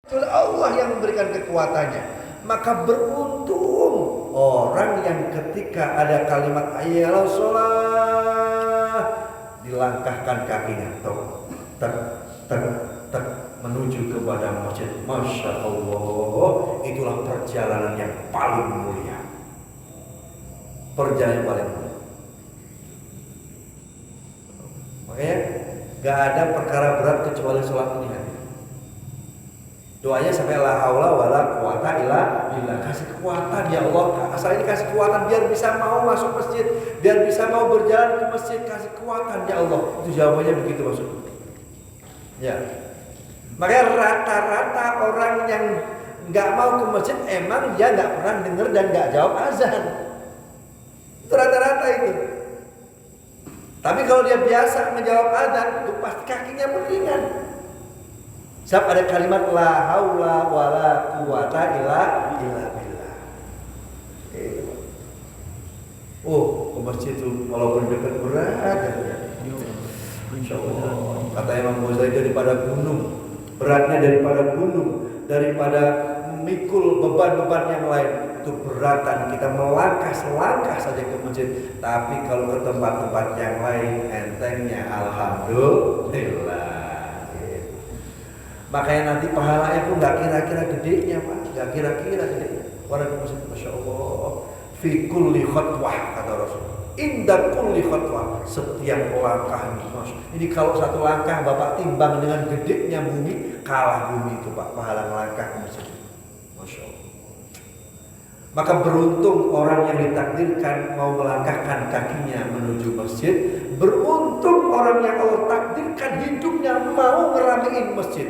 oleh Allah yang memberikan kekuatannya. Maka beruntung orang yang ketika ada kalimat hayya 'alas shalah dilangkahkan kakinya tak menuju kepada masjid. Masya Allah, itulah perjalanan yang paling mulia. Perjalanan paling mulia. Makanya gak ada perkara berat kecuali sholat ini. Doanya sampai la haula wala quwata illa billah. Kasih kekuatan ya Allah. Asal ini kasih kekuatan biar bisa mau masuk masjid, biar bisa mau berjalan ke masjid. Kasih kekuatan ya Allah. Itu jawabannya begitu maksudnya. Ya. Makanya rata-rata orang yang nggak mau ke masjid emang dia nggak pernah dengar dan nggak jawab azan. Itu rata-rata itu. Tapi kalau dia biasa menjawab azan, itu pasti kakinya beriringan. Sebab ada kalimat la haula wala quwata illa billah. Oh, ke masjid itu walaupun dekat berat ya. Insyaallah. Kata Imam Ghazali daripada gunung, beratnya daripada gunung, daripada memikul beban-beban yang lain, itu beratan kita melangkah selangkah saja ke masjid. Tapi kalau ke tempat-tempat yang lain entengnya alhamdulillah. Makanya nanti pahalanya pun gak kira-kira gedenya Pak, gak kira-kira gedenya. Waalaikumsalam, Masya Allah. Fi kulli khatwah kata Rasul. Inda kulli khatwah, setiap langkah ini kalau satu langkah Bapak timbang dengan gedenya bumi, kalah bumi itu Pak, pahala langkah masjid. Masya Allah. Maka beruntung orang yang ditakdirkan mau melangkahkan kakinya menuju masjid. Beruntung orang yang Allah takdirkan hidupnya mau ngeramein masjid.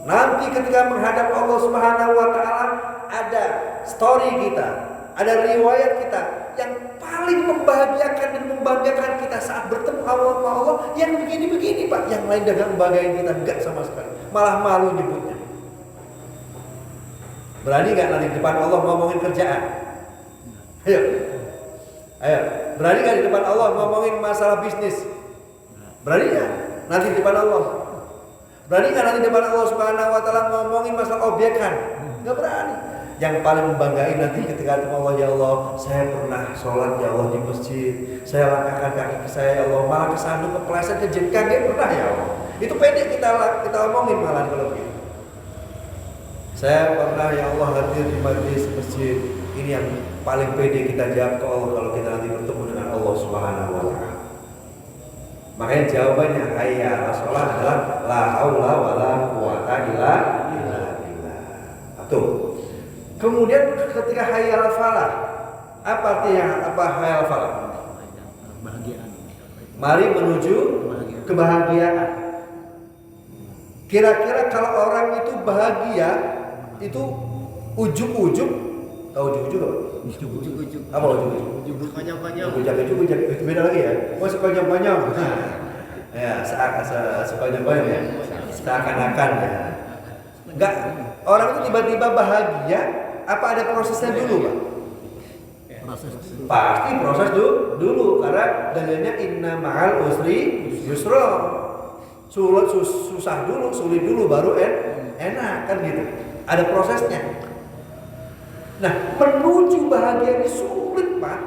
Nanti ketika menghadap Allah Subhanahu wa taala ada story kita, ada riwayat kita yang paling membahagiakan dan membanggakan kita saat bertemu Allah yang begini-begini Pak. Yang lain dagang membanggakan kita enggak sama sekali. Malah malu nyebutnya. Berani enggak nanti di depan Allah ngomongin kerjaan? Ayo. Berani enggak di depan Allah ngomongin masalah bisnis? Berani enggak? Nanti di depan Allah. Berani nggak nanti depan Allah Subhanahu wa taala ngomongin masalah obyekan? Nggak berani. Yang paling membanggain nanti ketika ketemu Allah, ya Allah, saya pernah sholat ya Allah di masjid, saya langkahkan kaki ke saya ya Allah, malah kesandung kepleset kejengkang, dia pernah ya Allah. Itu pede kita omongin malah kalau begitu. Saya pernah ya Allah hadir di majlis masjid. Ini yang paling pede kita jawab ke Allah kalau kita nanti bertemu dengan Allah Subhanahu wa taala. Makanya jawabannya hayya 'alas shalah adalah la haula wala quwata illa billah. Tuh. Kemudian ketika hayya 'alal falah, apa artinya hayya 'alal falah? Kebahagiaan. Mari menuju kebahagiaan. Kira-kira kalau orang itu bahagia, itu ujug-ujug, tahu ujug-ujug apa? Ujug-ujug. Apa ujug-ujug? Konyol-konyol. Ujug-ujug beda lagi ya. Oh, sekonyol-konyol. Ya, sekonyol-konyol ya. Seakan-akan ya. Enggak, orang itu tiba-tiba bahagia, apa ada prosesnya dulu, Pak? Proses. Pasti proses dulu karena dalilnya inna ma'al usri yusra. Susah dulu, sulit dulu baru enak kan gitu. Ada prosesnya. Nah, menuju bahagia ini sulit, Pak.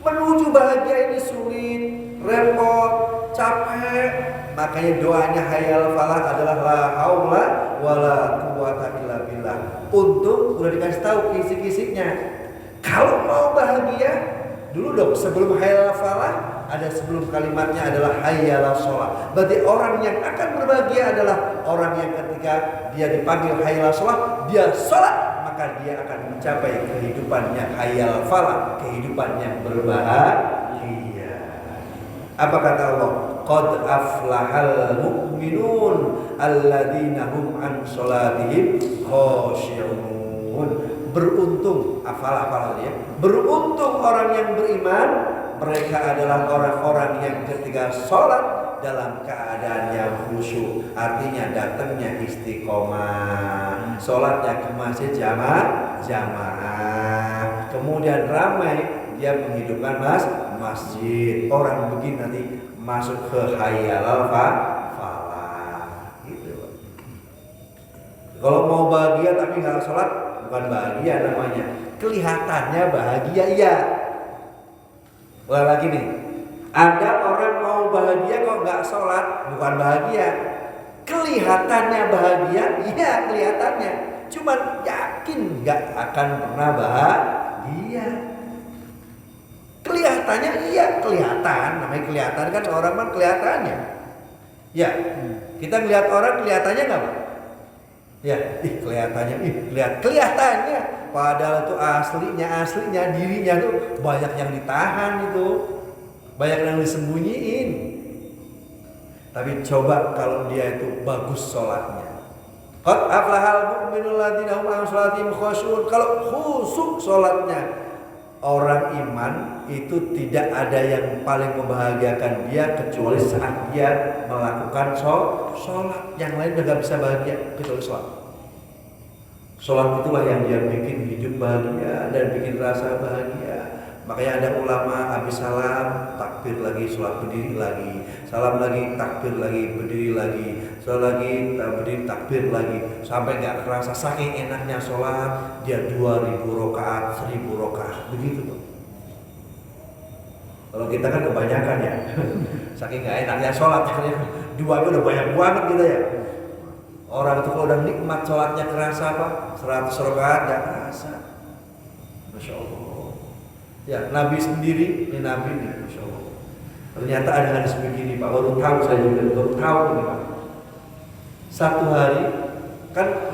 Menuju bahagia ini sulit, repot, capek. Makanya doanya hayya 'alal falah adalah la haula wala quwata illa billah. Untung udah dikasih tahu kisi-kisinya. Kalau mau bahagia, dulu dong sebelum hayya 'alal falah ada sebelum kalimatnya adalah hayya 'alas shalah. Berarti orang yang akan berbahagia adalah orang yang ketika dia dipanggil hayya 'alas shalah, dia salat, maka dia akan mencapai kehidupannya hayya 'alal falah, kehidupan yang berbahagia. Apa kata Allah? Qad aflahal mu'minun alladzina hum an sholatihim khashi'un. Beruntung, afalah ya. Beruntung orang yang beriman, mereka adalah orang-orang yang ketika sholat dalam keadaan yang khusyuk. Artinya datangnya istiqomah, sholatnya ke masjid jamaah, kemudian ramai dia menghidupkan masjid. Orang begini nanti masuk ke hayya 'alal falah gitu. Kalau mau bahagia tapi nggak sholat, bukan bahagia namanya. Kelihatannya bahagia, iya. Ulang lagi nih, ada orang mau bahagia kok nggak sholat, bukan bahagia. Kelihatannya bahagia, iya kelihatannya. Cuman yakin nggak akan pernah bahagia. Kelihatannya iya kelihatan, namanya kelihatan kan orang kan kelihatannya. Ya, kita ngelihat orang kelihatannya nggak, Pak? Ya, kelihatannya, kelihatannya. Padahal itu aslinya dirinya tuh banyak yang ditahan itu, banyak yang disembunyiin. Tapi coba kalau dia itu bagus sholatnya. Qad aflahal mu'minul ladzina hum an sholatihim khusyu'un. Kalau khusyuk sholatnya orang iman itu tidak ada yang paling membahagiakan dia kecuali saat dia melakukan sholat. Yang lain udah gak bisa bahagia kecuali sholat. Sholat itulah yang dia bikin hidup bahagia dan bikin rasa bahagia. Makanya ada ulama habis salam takbir lagi, sholat berdiri lagi, salam lagi, takbir lagi, berdiri lagi, sholat lagi, berdiri, takbir lagi, sampai nggak kerasa saking enaknya sholat dia 2000 rakaat, 1000 rakaat begitu tuh. Kalau kita kan kebanyakan ya, saking nggak enaknya sholat, dua itu udah banyak banget gitu ya. Orang itu kalau udah nikmat sholatnya kerasa apa? 100 rakaat nggak kerasa. Masya Allah. Ya, Nabi sendiri, ini Nabi nih, Masya Allah. Ternyata ada hadis begini Pak, baru tahu saya juga, baru tahu ini Pak. Satu hari, kan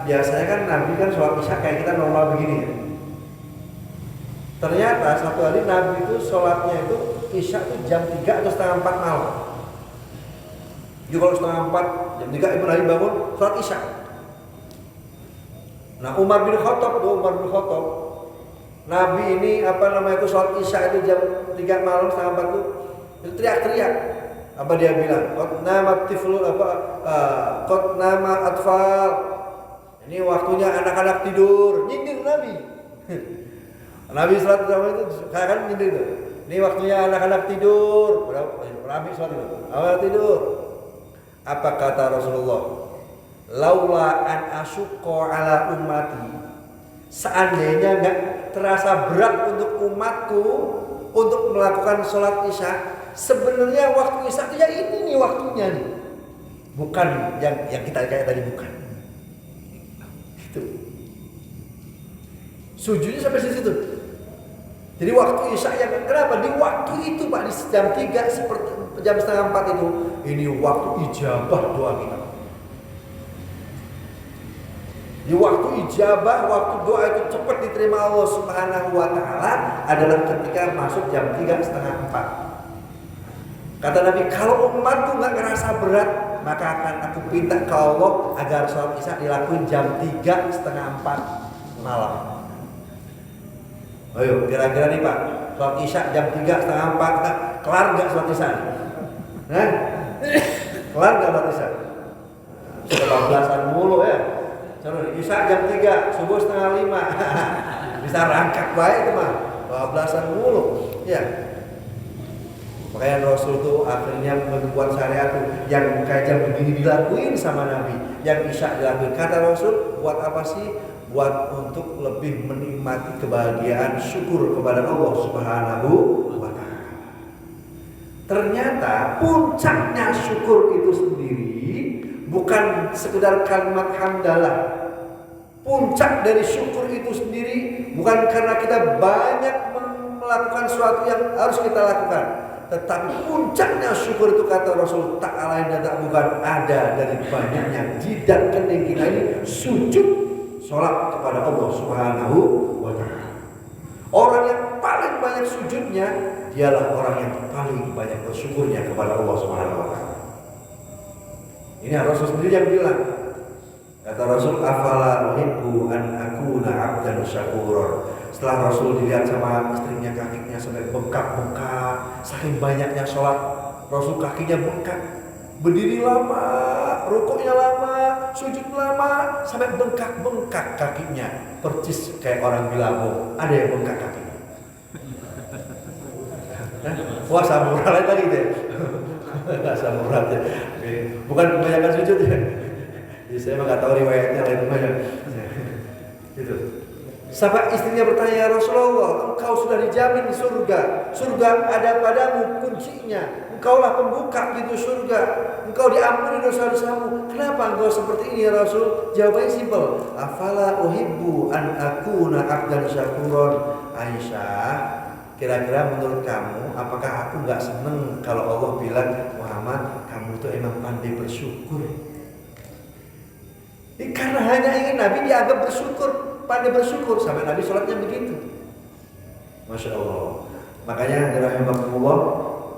biasanya kan Nabi kan sholat isya kayak kita normal begini ya. Ternyata satu hari Nabi itu sholatnya itu isya itu jam 3 atau setengah 4 malam. Jadi kalau setengah 4, jam 3 Ibrahim bangun, sholat isya. Nah Umar bin Khattab, Nabi ini itu sholat isya itu jam 3 malam setengah 4 itu teriak-teriak. Apa dia bilang? Qad nama tiflu qad nama atfal. Ini waktunya anak-anak tidur. Nyindir Nabi. Nabi sholat itu kayak kan nyindir itu. Ini waktunya anak-anak tidur. Nabi sholat itu. Anak tidur. Apa kata Rasulullah? Laula an asyqa ala ummati. Seandainya nggak terasa berat untuk umatku untuk melakukan sholat isya, sebenarnya waktu isya itu ya ini nih waktunya nih, bukan yang kita kayak tadi, bukan itu sujudnya sampai di situ. Jadi waktu isya yang kenapa di waktu itu Pak, di jam 3 seperti jam setengah 4 itu, ini waktu ijabah doa kita. Di waktu ijabah, waktu doa itu cepat diterima Allah Subhanahu wa Ta'ala adalah ketika masuk jam 3 setengah 4. Kata Nabi, kalau umatku nggak ngerasa berat, maka akan aku minta ke Allah agar sholat isya dilakuin jam 3 setengah 4 malam. Ayo, kira-kira nih Pak, sholat isya jam 3 setengah 4, kelar nggak sholat isya? Kelar nggak sholat isya? Sudah 12-an mulu ya. Contoh isya jam 3, subuh setengah 5. Bisa rangkak baik itu mah. 12-an mulu. Ya. Makanya Rasul tuh akhirnya membuat syariat tuh yang kayak jam begini dilakuin sama Nabi, yang isya dilakuin. Kata Rasul, buat apa sih? Buat untuk lebih menikmati kebahagiaan, syukur kepada Allah Subhanahu wa Ta'ala. Ternyata puncaknya syukur itu sendiri bukan sekedar kalimat hamdalah. Puncak dari syukur itu sendiri bukan karena kita banyak melakukan sesuatu yang harus kita lakukan, tetapi puncaknya syukur itu kata Rasul tak lain dan tak bukan ada dari banyaknya jidat kening kita ini sujud sholat kepada Allah Subhanahu wa Ta'ala. Orang yang paling banyak sujudnya dialah orang yang paling banyak bersyukurnya kepada Allah Subhanahu wa Ta'ala. Ini Rasul sendiri yang bilang. Kata Rasul, afala uhibbu an akuna 'abdan syakuran. Setelah Rasul dilihat sama istrinya, kakinya sampai bengkak-bengkak, saking banyaknya sholat, Rasul kakinya bengkak, berdiri lama, rukuknya lama, sujud lama, sampai bengkak-bengkak kakinya, percis kayak orang bilabong. Ada yang bengkak kakinya. Wah, samurai lagi deh. Nggak samurai ya. Bukan kebanyakan sujud ya. Jadi saya nggak tahu riwayatnya lain banyak. Itu. Sampai istrinya bertanya, ya Rasulullah, engkau sudah dijamin di surga. Surga ada padamu kuncinya. Engkaulah pembuka gitu surga. Engkau diampuni dosa-dosamu. Kenapa engkau seperti ini ya Rasul? Jawabannya simpel. Afala uhibbu an akuna abdan syakuron. Aisyah, kira-kira menurut kamu, apakah aku nggak seneng kalau Allah bilang, Muhammad, kamu itu emang pandai bersyukur? Karena hanya ingin Nabi dianggap bersyukur, pandai bersyukur, sampai Nabi sholatnya begitu. Masya Allah. Makanya rahimahullah,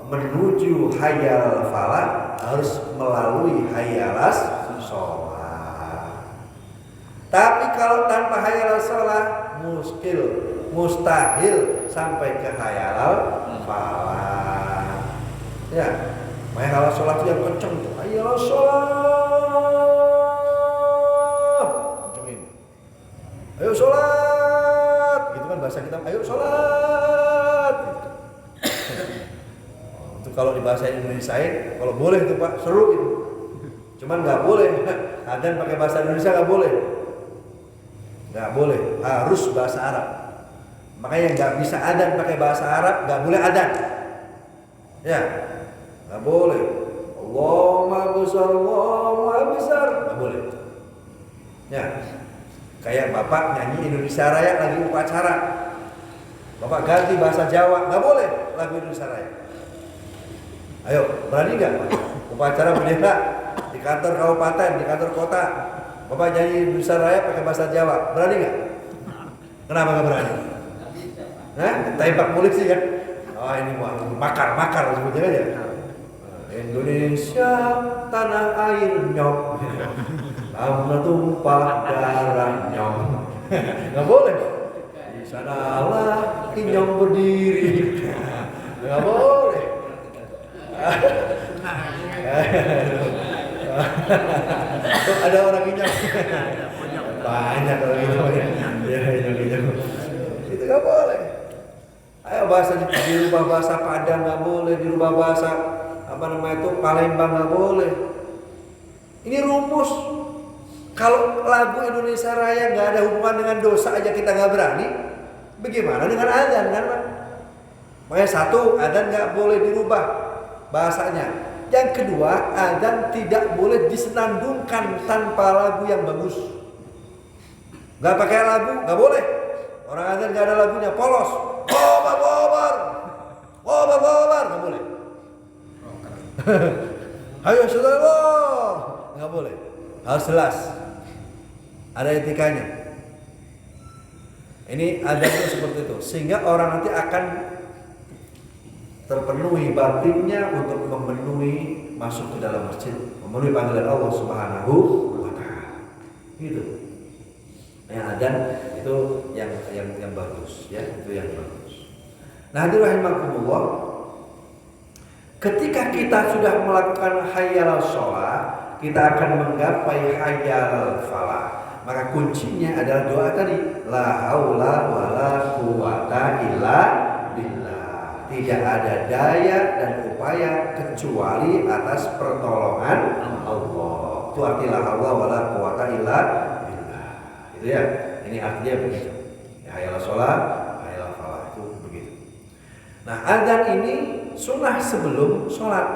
menuju hayal falah harus melalui hayalas sholat. Tapi kalau tanpa hayalas sholat, mustahil sampai ke hayalal falah. Ya, makanya kalau sholat itu yang kenceng tuh, hayalas sholat. Ayo sholat, gitu kan bahasa kita. Ayo sholat. Itu kalau di bahasa Indonesia, kalau boleh tuh Pak, seru itu. Cuman nggak boleh. Adzan pakai bahasa Indonesia nggak boleh. Nggak boleh. Harus bahasa Arab. Makanya nggak bisa adzan pakai bahasa Arab, nggak boleh adzan. Ya, nggak boleh. Allahumma besar, nggak boleh. Ya. Kayak Bapak nyanyi Indonesia Raya lagi upacara, Bapak ganti bahasa Jawa, nggak boleh lagu Indonesia Raya. Ayo, berani nggak? Upacara bendera di kantor kabupaten, di kantor kota, Bapak nyanyi Indonesia Raya pakai bahasa Jawa, berani nggak? Kenapa nggak berani? Nah, tembak polisi kan? Oh ini makar sebutnya aja. Indonesia tanah air nyok. Lama tumpah darah nyong. Nggak boleh. Di sanalah Inyong berdiri. Nggak boleh. Ada orang Inyong. Banyak orang Inyong. Ya Inyong. Itu nggak boleh. Ayo bahasanya dirubah bahasa Padang nggak boleh, dirubah bahasa Palembang nggak boleh. Ini rumus. Kalau lagu Indonesia Raya nggak ada hubungan dengan dosa aja kita nggak berani, bagaimana dengan adzan kan Pak? Makanya satu, adzan nggak boleh dirubah bahasanya. Yang kedua, adzan tidak boleh disenandungkan tanpa lagu yang bagus. Nggak pakai lagu, nggak boleh. Orang adzan nggak ada lagunya, polos. Obar, nggak boleh. Ayo saudara, nggak boleh. Harus jelas. Ada etikanya. Ini adanya seperti itu, sehingga orang nanti akan terpenuhi batinnya untuk memenuhi masuk ke dalam masjid, memenuhi panggilan Allah Subhanahu wa taala. Gitu. Yang adzan itu yang bagus, ya, itu yang bagus. Nah, hadirin rahimakumullah, ketika kita sudah melakukan hayyal sholat, kita akan menggapai hayyal falah. Maka kuncinya adalah doa tadi, la haula wala quwata illa billah. Tidak ada daya dan upaya kecuali atas pertolongan Allah. Itu arti la haula wala quwata illa billah. Itu ya. Ini artinya begitu. Hayyal sholat, hayyal falah, itu begitu. Nah, adzan ini sunnah sebelum sholat.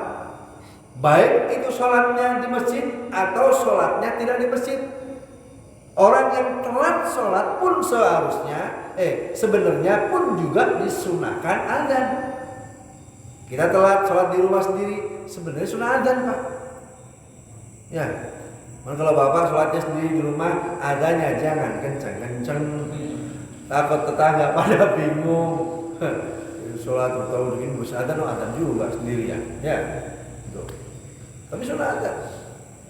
Baik itu sholatnya di masjid atau sholatnya tidak di masjid. Orang yang telat sholat pun sebenarnya pun juga disunahkan adzan. Kita telat sholat di rumah sendiri, sebenarnya sunah adzan Pak. Ya, kalau Bapak sholatnya sendiri di rumah, adzannya jangan kencang-kencang, takut tetangga pada bingung. Sholat atau begini bisa adzan juga sendirian, ya. Tapi sunah adzan,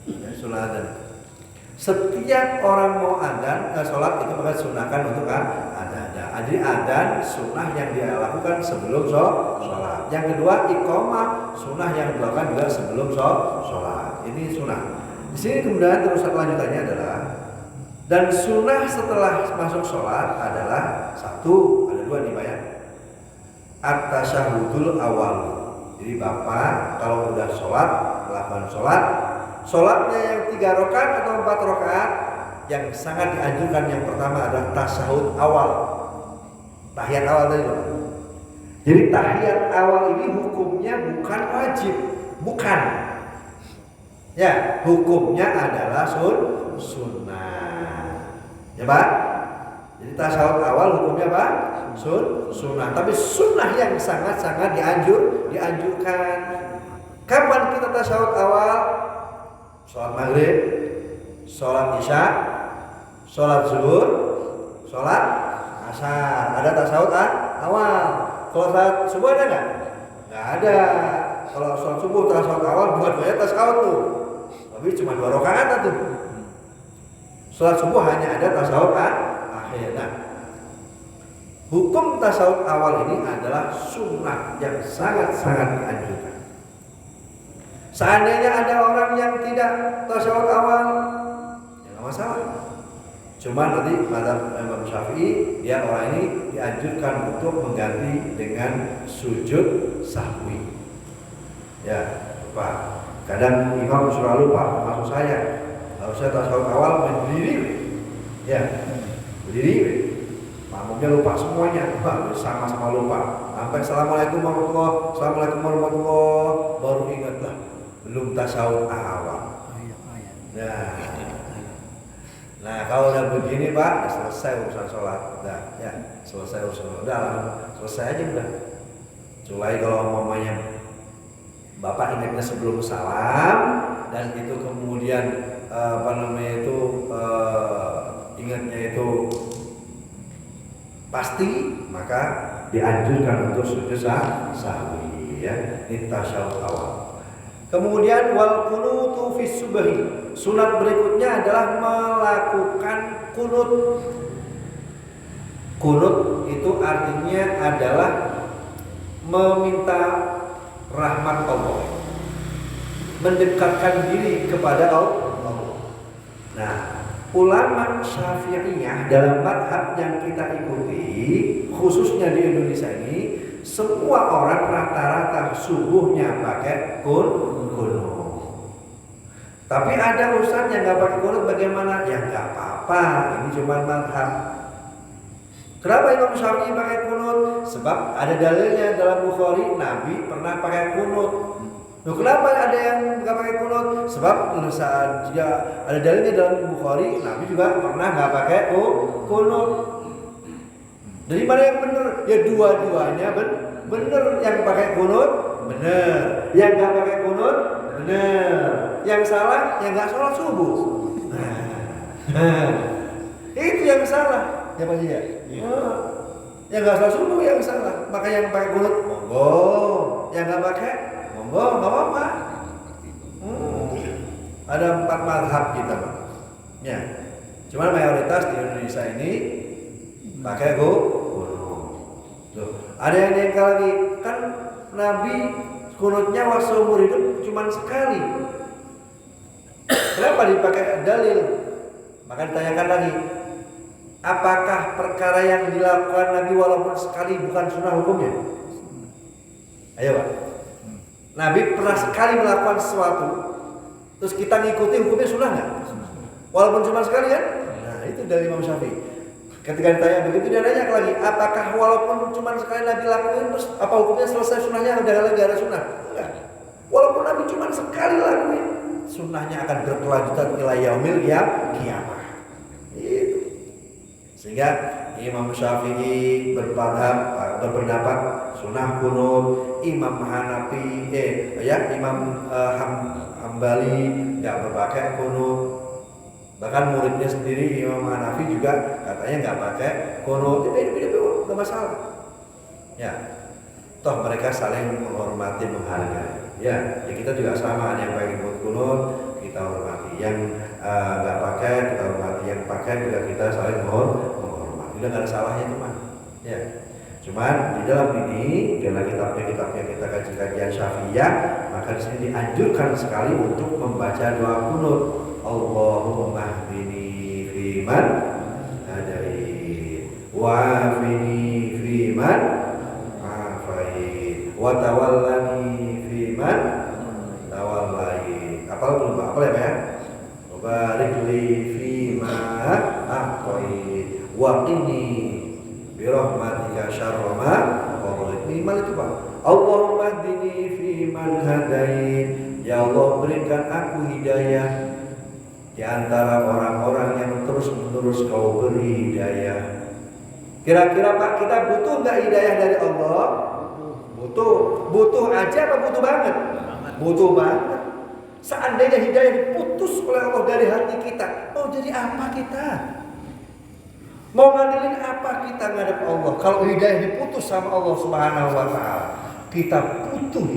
ya, sunah adzan. Setiap orang mau adzan, sholat itu maka sunahkan untuk adzan. Jadi adzan sunnah yang dia lakukan sebelum sholat. Yang kedua iqamah, sunnah yang dilakukan juga sebelum sholat. Ini sunnah. Di sini kemudian terus lanjutannya adalah, dan sunnah setelah masuk sholat adalah satu, ada dua nih Pak ya. At-tasyahudul awal. Jadi Bapak kalau udah sholat, melakukan sholat, sholatnya yang 3 rakaat atau 4 rakaat, yang sangat dianjurkan yang pertama adalah tasyahud awal. Tahiyat awal tadi loh. Jadi tahiyat awal ini hukumnya bukan wajib, bukan. Ya, hukumnya adalah sunnah. Ya Pak? Jadi tasyahud awal hukumnya apa? Sunnah. Tapi sunnah yang sangat-sangat dianjurkan. Kapan kita tasyahud awal? Sholat maghrib, sholat isya, sholat zuhur, sholat asar. Ada tasyahud awal. Kalau sholat subuh ada nggak? Nggak ada. Kalau sholat subuh tasyahud awal, dua-duanya tasyahud tuh. Tapi cuma 2 rakaat tuh. Sholat subuh hanya ada tasyahud akhir. Nah, hukum tasyahud awal ini adalah sunnah yang sangat-sangat dianjurkan. Seandainya ada orang yang tidak tasyahud awal, ya nggak masalah. Cuma nanti mazhab Imam Syafi'i, dia orang ini dianjurkan untuk mengganti dengan sujud sahwi. Ya, lupa. Kadang imam suka lupa, maksud saya harusnya tasyahud awal berdiri, ya, berdiri. Makmumnya lupa semuanya, sama-sama lupa. Sampai assalamualaikum warahmatullah, baru ingat lah, belum tasyahud awal. Nah, kalau udah begini Pak, ya selesai urusan sholat, selesai urusan sholat, selesai aja udah. Kecuali kalau umpamanya Bapak ingatnya sebelum salam dan itu kemudian ingatnya itu pasti, maka dianjurkan untuk sujud sahwi, ya, ini tasyahud awal. Kemudian wal qunutu fi subhi. Sunat berikutnya adalah melakukan kunut. Kunut itu artinya adalah meminta rahmat Allah, mendekatkan diri kepada Allah. Nah, ulama Syafi'iyah dalam madhab yang kita ikuti, khususnya di Indonesia ini, semua orang rata-rata subuhnya pakai kunut. Tapi ada ustaz yang nggak pakai kunut, bagaimana? Ya nggak apa-apa, ini cuma madhab. Kenapa Imam Syafi'i pakai kunut? Sebab ada dalilnya dalam Bukhari, Nabi pernah pakai kunut. Loh, kenapa ada yang nggak pakai kunut? Sebab saat juga ada dalilnya dalam Bukhari, Nabi juga pernah nggak pakai kunut. Dari mana yang benar? Ya dua-duanya benar. Yang pakai kunut benar, yang nggak pakai kunut benar. Yang salah, yang nggak sholat subuh. Itu yang salah. Ya Pak ya. Yang nggak sholat subuh yang salah. Maka yang pakai kunut monggo, yang nggak pakai monggo, nggak apa-apa. Ada 4 mazhab kita Pak. Ya. Cuman mayoritas di Indonesia ini pakai kunut. Ada yang nyangka lagi, kan Nabi kunutnya waktu seumur hidup cuma sekali. Kenapa dipakai dalil? Maka ditanyakan lagi, apakah perkara yang dilakukan Nabi walaupun sekali bukan sunnah hukumnya? Ayo Pak. Nabi pernah sekali melakukan sesuatu, terus kita ngikuti hukumnya sunnah nggak? Walaupun cuma sekali kan? Nah itu dari Imam Syafi'i. Ketika ditanya begitu, dia nanya lagi, apakah walaupun cuma sekali Nabi lakuin, terus apa hukumnya selesai sunnahnya udah lagi ada sunnah? Enggak. Walaupun Nabi cuma sekali lakuin, sunnahnya akan berkelanjutan ila yaumil qiyamah. Itu. Sehingga Imam Syafi'i berpendapat sunnah kunut, Imam Hanafi, Imam Hambali nggak berpakai kunut. Bahkan muridnya sendiri Imam Hanafi juga katanya nggak pakai kunut. Beda-beda, nggak masalah. Ya, toh mereka saling menghormati, menghargai. Ya kita juga sama, yang pakai kunut kita hormati, yang nggak pakai kita hormati, yang pakai juga kita saling menghormati. Udah nggak ada salahnya teman. Ya, cuman di dalam ini karena kitabnya kita kajian Syafi'iyah, maka di sini dianjurkan sekali untuk membaca doa kunut. Allahumma hdini fiman hadait wa afini fiman afait wa tawallani fiman tawallait. Apal belum? Apa ya Pak ya? wa qini bi rahmatika syarra ma qadait. Minimal itu Pak. Allahumma hdini fi man hadait. Ya Allah, berikan aku hidayah di antara orang-orang yang terus-menerus Kau beri hidayah. Kira-kira Pak, kita butuh nggak hidayah dari Allah? Butuh aja apa butuh banget? Butuh banget. Seandainya hidayah diputus oleh Allah dari hati kita, mau jadi apa kita? Mau ngandelin apa kita ngadep Allah? Kalau hidayah diputus sama Allah Subhanahu wa taala, kita butuh hidayah.